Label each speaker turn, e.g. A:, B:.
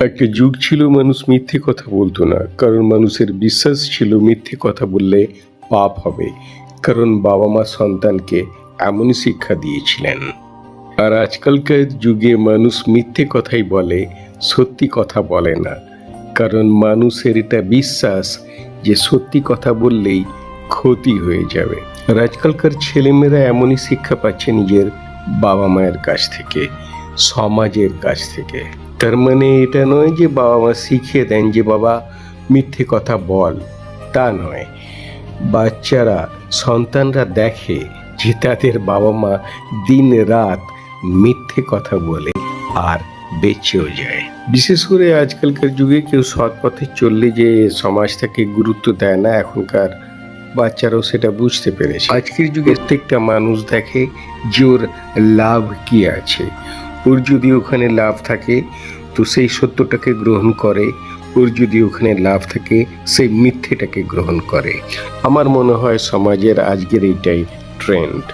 A: একটা যুগ ছিল মানুষ মিথ্যে কথা বলতো না, কারণ মানুষের বিশ্বাস ছিল মিথ্যে কথা বললে পাপ হবে, কারণ বাবা মা সন্তানকে এমনই শিক্ষা দিয়েছিলেন। আর আজকালকার যুগে মানুষ মিথ্যে কথাই বলে, সত্যি কথা বলে না, কারণ মানুষের এটা বিশ্বাস যে সত্যি কথা বললেই ক্ষতি হয়ে যাবে। আর আজকালকার ছেলেমেয়েরা এমনই শিক্ষা পাচ্ছে নিজের বাবা মায়ের কাছ থেকে, সমাজের কাছ থেকে। তার মানে এটা নয় যে বাবা মা শিখিয়ে দেন যে বাবা মিথ্যে কথা বল, তা নয়। বাচ্চারা, সন্তানরা দেখে যে তাদের বাবা মা দিন রাত মিথ্যে কথা বলে আর বেঁচেও যায়। বিশেষ করে আজকালকার যুগে কেউ সৎ পথে চললে যে সমাজ তাকে গুরুত্ব দেয় না, এখনকার বাচ্চারাও সেটা বুঝতে পেরেছে। আজকের যুগে প্রত্যেকটা মানুষ দেখে যে ওর লাভ কি আছে। ওর যদি ওখানে লাভ থাকে তো সেই সত্যটাকে গ্রহণ করে, ওর যদি ওখানে লাভ থাকে সেই মিথ্যেটাকে গ্রহণ করে। আমার মনে হয় সমাজের আজকের এইটাই ট্রেন্ড।